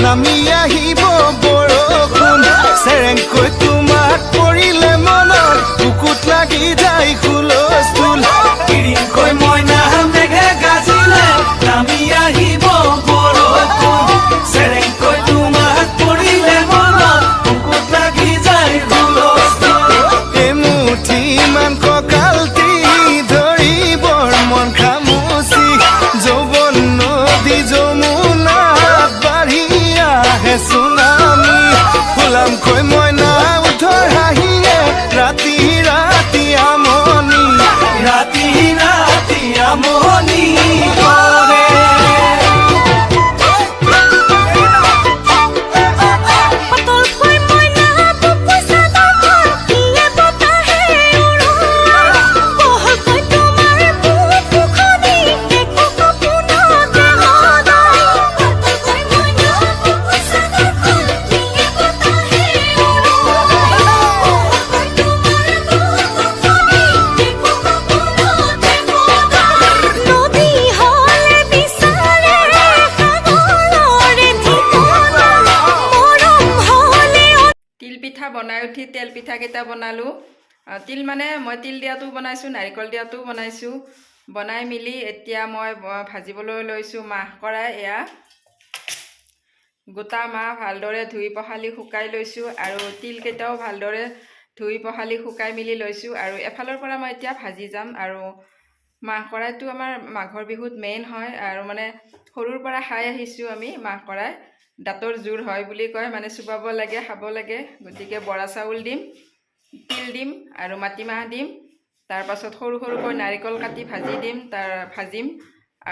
নামি আহিব বৰষুণ চেৰেংকৈ তোমাক পৰিলে মনত বুকুত লাগি যায় হুলস্থুল কিৰিংকৈ মইনা মেঘে গাজিলে নামি আহিব বৰষুণ চেৰেংকৈ তোমাক পৰিলে মনত বুকুত লাগি যায় হুলস্থুল এমুঠি মান কঁকালটি ধৰিবৰ মন খামুচি যৌৱন নদী যমুনা সুনামি ফুলামকৈ মইনা উঠৰ হাঁহিয়ে ৰাতি ৰাতি আমনি কৰে বনাই উঠি তেল পিঠা কেইটা বনালোঁ তিল মানে মই তিল দিয়াটো বনাইছোঁ নাৰিকল দিয়াটো বনাইছোঁ বনাই মিলি এতিয়া মই ভাজিবলৈ লৈছোঁ মাহ কৰাই এয়া গোটা মাহ ভালদৰে ধুই পখালি শুকাই লৈছোঁ আৰু তিল কেইটাও ভালদৰে ধুই পখালি শুকাই মিলি লৈছোঁ আৰু এফালৰ পৰা মই এতিয়া ভাজি যাম আৰু মাহ কৰাইটো আমাৰ মাঘৰ বিহুত মেইন হয় আৰু মানে সৰুৰ পৰা খাই আহিছোঁ আমি মাহ কৰাই দাঁতৰ জোৰ হয় বুলি কয় মানে চুবাব লাগে খাব লাগে গতিকে বৰা চাউল দিম তিল দিম আৰু মাটিমাহ দিম তাৰ পাছত সৰু সৰুকৈ নাৰিকল কাটি ভাজি দিম ভাজিম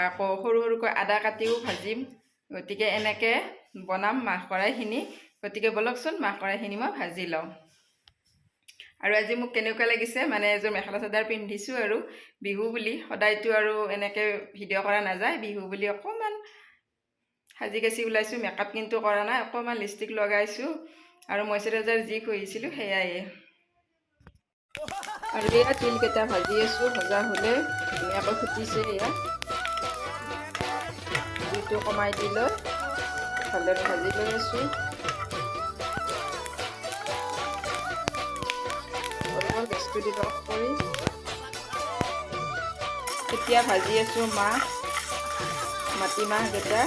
আকৌ সৰু সৰুকৈ আদা কাটিও ভাজিম গতিকে এনেকৈ বনাম মাহ কৰাইখিনি গতিকে বলকচোন মাহ কৰাইখিনি মই ভাজি লওঁ আৰু আজি মোক কেনেকুৱা লাগিছে মানে এযোৰ মেখেলা চাদৰ পিন্ধিছোঁ আৰু বিহু বুলি সদায়তো আৰু এনেকৈ ভিডিঅ' কৰা নাযায় বিহু বুলি অকণমান সাজি কাচি ওলাইছোঁ মেকআপ কিন্তু কৰা নাই অকণমান লিপষ্টিক লগাইছোঁ আৰু মইশ্চাৰাইজাৰ যি ঘঁহিছিলোঁ সেয়াই আৰু এয়া তিলকেইটা ভাজি আছোঁ ভজা হ'লে ধুনীয়াকৈ ফুটিছে এয়া জুইটো কমাই দি লৈ ভালদৰে ভাজি লৈ আছোঁ গেছটো দিব অফ কৰি এতিয়া ভাজি আছোঁ মাটিমাহকেইটা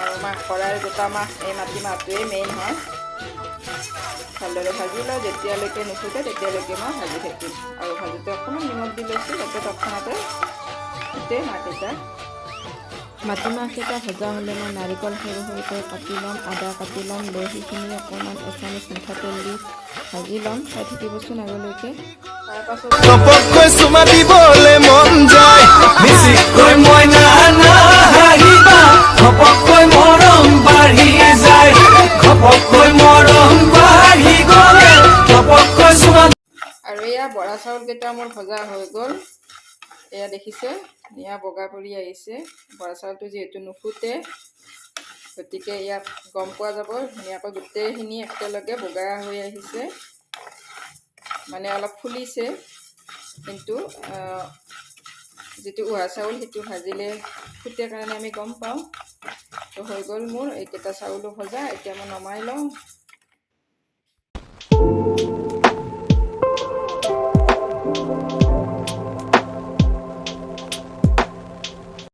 আৰু মাহ কৰাৰ গোটা মাহ এই মাটিমাহটোৱেই মেইন হয় ভালদৰে ভাজি লওঁ যেতিয়ালৈকে নুফুটে তেতিয়ালৈকে মই ভাজি থাকিম আৰু ভাজোতে অকণমান নিমখ দি লৈছোঁ যাতে তৎক্ষণাতে ফুটে মাহকেইটা মাটিমাহকেইটা ভজা হ'লে মই নাৰিকল সৰু সৰুকৈ কাটি ল'ম আদা কাটি ল'ম লৈ সেইখিনি অকণমান এচামুচ মিঠাতেল দি ভাজি ল'ম খাই থাকিবচোন আগলৈকে তাৰপাছত ঘপককৈ চুমা দিবলৈ মন যায় বেছিকৈ মইনা নাহাঁহিবা ঘপককৈ মৰম বাঢ়ি যায় ঘপককৈ মৰম বাঢ়ি গ'লে ঘপককৈ চুমা আৰু এয়া বৰা চাউলকেইটা মোৰ ভজা হৈ গ'ল এয়া দেখিছে এয়া বগা পৰি আহিছে বৰা চাউলটো যিহেতু নুফুটে গতিকে ইয়াত গম পোৱা যাব ধুনীয়াকৈ গোটেইখিনি একেলগে বগা হৈ আহিছে মানে অলপ ফুলিছে কিন্তু যিটো উহা চাউল সেইটো ভাজিলে ফুটে কাৰণে আমি গম পাওঁ তো হৈ গ'ল মোৰ এইকেইটা চাউলো ভজা এতিয়া মই নমাই লওঁ